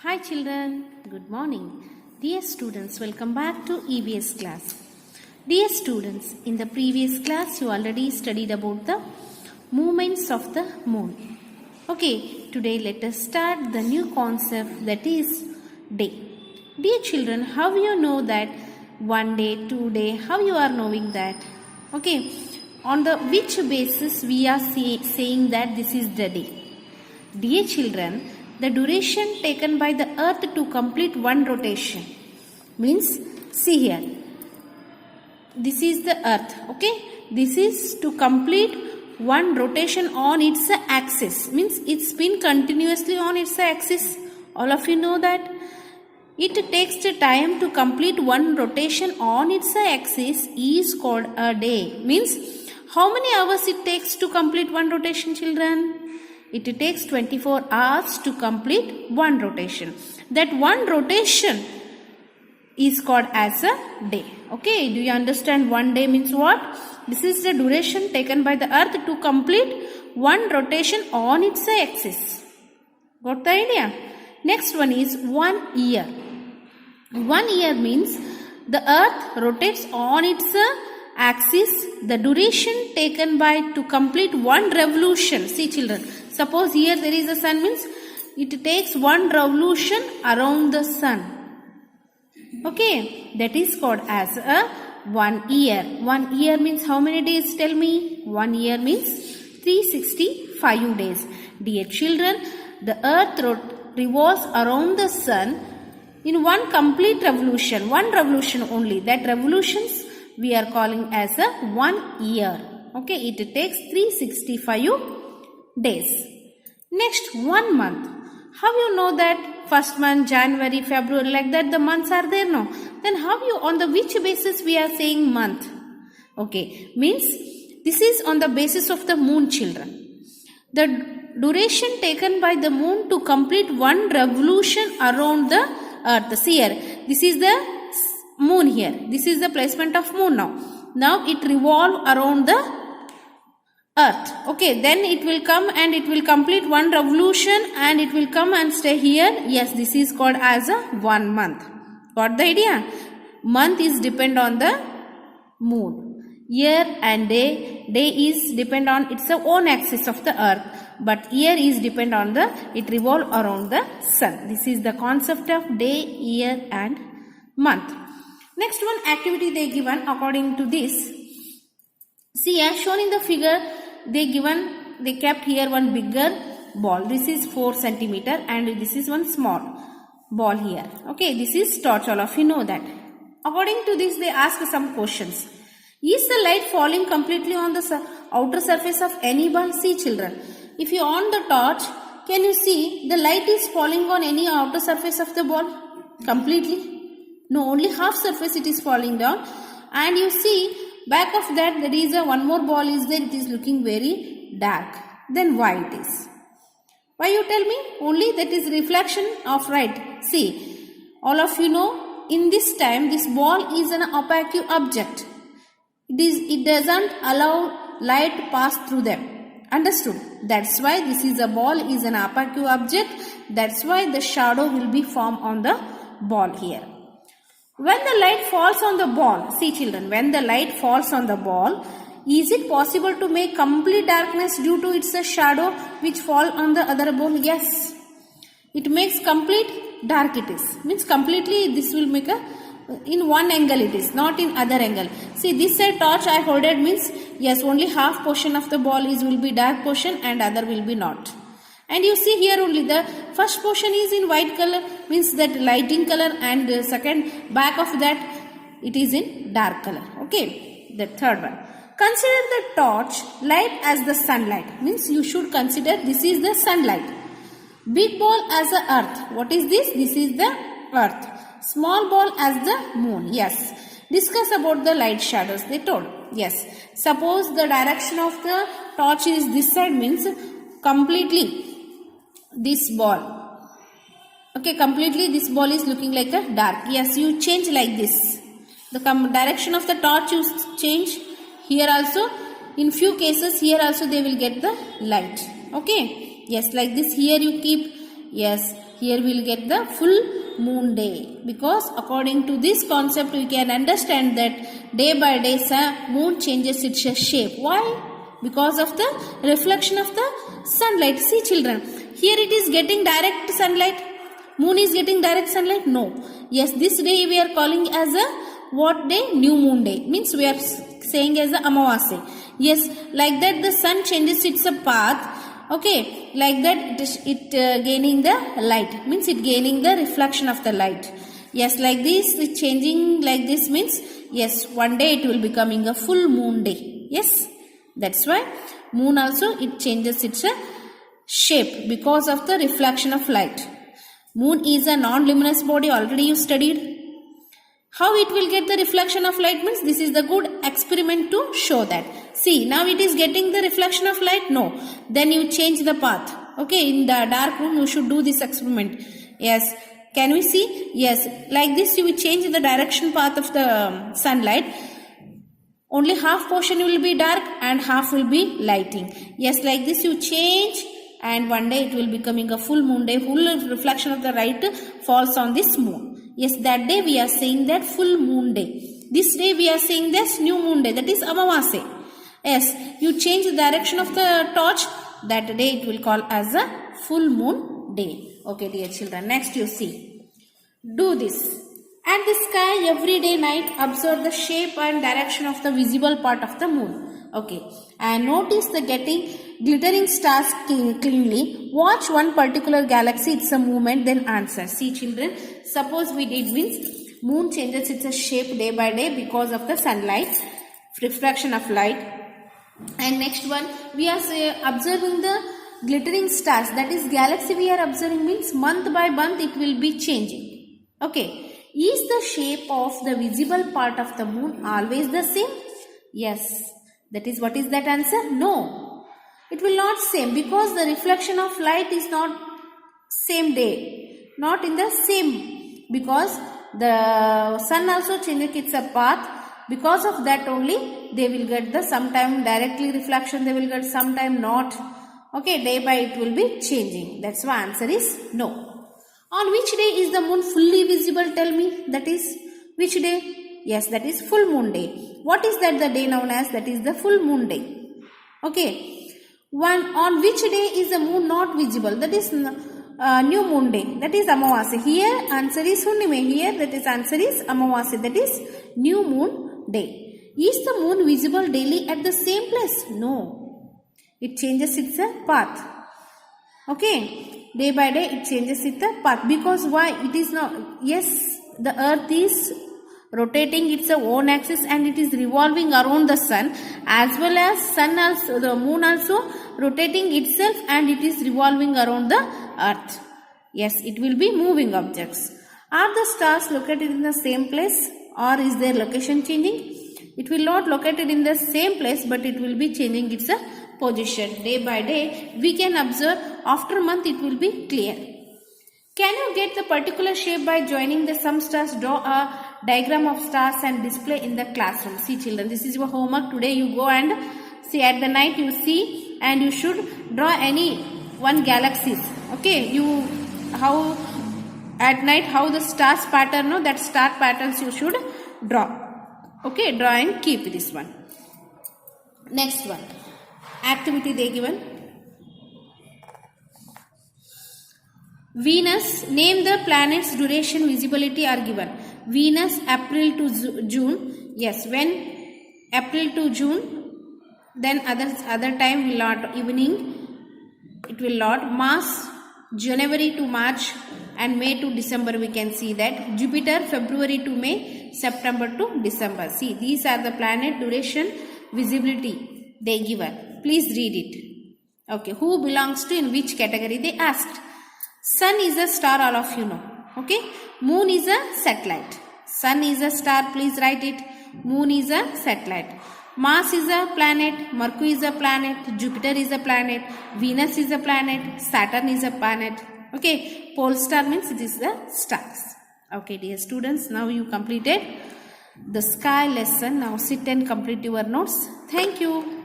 Hi children, good morning. Dear students, welcome back to EVS class. Dear students, in the previous class you already studied about the movements of the moon. Okay, today let us start the new concept, that is day. Dear children, how you know that 1 day, 2 day, how you are knowing that? Okay, on the which basis we are saying that this is the day? Dear children, the duration taken by the earth to complete one rotation means, see here, this is the earth, okay, this is to complete one rotation on its axis, means it spin continuously on its axis. All of you know that it takes the time to complete one rotation on its axis is called a day. Means how many hours it takes to complete one rotation, children? It takes 24 hours to complete one rotation. That one rotation is called as a day. Okay, do you understand? 1 day means what? This is the duration taken by the earth to complete one rotation on its axis. Got the idea? Next one is 1 year. 1 year means the earth rotates on its axis. The duration taken by to complete one revolution. See children, suppose here there is a sun, means it takes one revolution around the sun. Okay, that is called as a 1 year. 1 year means how many days? Tell me. 1 year means 365 days. Dear children, the earth revolves around the sun in one complete revolution. One revolution only. That revolutions we are calling as a 1 year. Okay, it takes 365 days. Next, 1 month. How you know that first month, January, February, like that the months are there? No. Then how you, on the which basis we are saying month? Okay, means this is on the basis of the moon, children. The duration taken by the moon to complete one revolution around the earth. See here, this is the moon here. This is the placement of moon now. Now it revolves around the earth. Okay, then it will come and it will complete one revolution and it will come and stay here. Yes, this is called as a 1 month. Got the idea? Month is depend on the moon. Year and day. Day is depend on its own axis of the earth. But year is depend on the, it revolve around the sun. This is the concept of day, year and month. Next one activity they given according to this. See, as shown in the figure, they kept here one bigger ball. This is 4 centimeter and this is one small ball here. Okay, this is torch. All of you know that. According to this, they ask some questions. Is the light falling completely on the outer surface of any ball? See children, if you on the torch, can you see the light is falling on any outer surface of the ball? Completely? No, only half surface it is falling down. And you see, back of that there is a one more ball is there. It is looking very dark. Then why it is? Why you tell me? Only that is reflection of light. See, all of you know, in this time this ball is an opaque object. It doesn't allow light to pass through them. Understood? That's why this is a ball is an opaque object. That's why the shadow will be formed on the ball here. When the light falls on the ball, see children, when the light falls on the ball, is it possible to make complete darkness due to its shadow which fall on the other ball? Yes. It makes complete dark it is. Means completely this will make in one angle it is, not in other angle. See this side torch I holded means, yes, only half portion of the ball will be dark portion and other will be not. And you see here only the first portion is in white color, means that lighting color, and the second back of that it is in dark color. Okay, the third one. Consider the torch light as the sunlight, means you should consider this is the sunlight. Big ball as the earth. What is this? This is the earth. Small ball as the moon. Yes. Discuss about the light shadows they told. Yes. Suppose the direction of the torch is this side, means completely this ball. Okay, completely this ball is looking like a dark. Yes, you change like this. The direction of the torch you change here also. In few cases here also they will get the light. Okay. Yes, like this here you keep Yes, here we will get the full moon day, because according to this concept we can understand that day by day moon changes its shape. Why? Because of the reflection of the sunlight. See children, here it is getting direct sunlight. Moon is getting direct sunlight? No. Yes, this day we are calling as a what day? New moon day. Means we are saying as a Amavasya. Yes, like that the sun changes its path. Okay, like that it gaining the light. Means it gaining the reflection of the light. Yes, like this it changing like this means yes, one day it will becoming a full moon day. Yes, that's why moon also it changes its shape because of the reflection of light. Moon is a non-luminous body, already you studied. How it will get the reflection of light means this is the good experiment to show that. See, now it is getting the reflection of light? No. Then you change the path. Okay, in the dark room you should do this experiment. Yes, can we see? Yes, like this you will change the direction path of the sunlight. Only half portion will be dark and half will be lighting. Yes, like this you change. And one day it will becoming a full moon day, full reflection of the light falls on this moon. Yes, that day we are saying that full moon day. This day we are saying this new moon day, that is Amavasya. Yes, you change the direction of the torch, that day it will call as a full moon day. Okay dear children, next you see. Do this. At the sky every day night observe the shape and direction of the visible part of the moon. Okay, and notice the glittering stars cleanly. Watch one particular galaxy, its a movement, then answer. See children, suppose we did means moon changes its shape day by day because of the sunlight, refraction of light. And next one, we are observing the glittering stars, that is galaxy we are observing means month by month it will be changing. Okay, is the shape of the visible part of the moon always the same? Yes. That is, what is that answer? No. It will not same, because the reflection of light is not same day. Not in the same, because the sun also changes its path. Because of that only they will get the sometime directly reflection, they will get sometime not. Okay, day by it will be changing. That's why answer is no. On which day is the moon fully visible? Tell me. That is which day? Yes, that is full moon day. What is that the day known as? That is the full moon day. Okay. On which day is the moon not visible? That is new moon day. That is Amavasya. Here answer is Hunnime. Here that is answer is Amavasya. That is new moon day. Is the moon visible daily at the same place? No. It changes its path. Okay. Day by day it changes its path. Because why? It is not. Yes, the earth is rotating its own axis and it is revolving around the sun, as well as sun also, the moon also rotating itself and it is revolving around the earth. Yes, it will be moving objects. Are the stars located in the same place or is their location changing? It will not located in the same place, but it will be changing its position day by day. We can observe after a month it will be clear. Can you get the particular shape by joining the some stars? Draw a diagram of stars and display in the classroom. See children, this is your homework. Today you go and see at the night you see and you should draw any one galaxies. Okay, you how at night how the stars pattern, no, that star patterns you should draw. Okay, draw and keep this one. Next one, activity they given. Venus, name the planet's duration, visibility are given. Venus, April to June. Yes, when April to June, then other time will not, evening it will not. Mars, January to March and May to December we can see that. Jupiter, February to May, September to December. See, these are the planet duration, visibility they given. Please read it. Okay, who belongs to in which category they asked. Sun is a star, all of you know. Okay. Moon is a satellite. Sun is a star, please write it. Moon is a satellite. Mars is a planet. Mercury is a planet. Jupiter is a planet. Venus is a planet. Saturn is a planet. Okay. Pole star means it is the stars. Okay dear students, now you completed the sky lesson. Now sit and complete your notes. Thank you.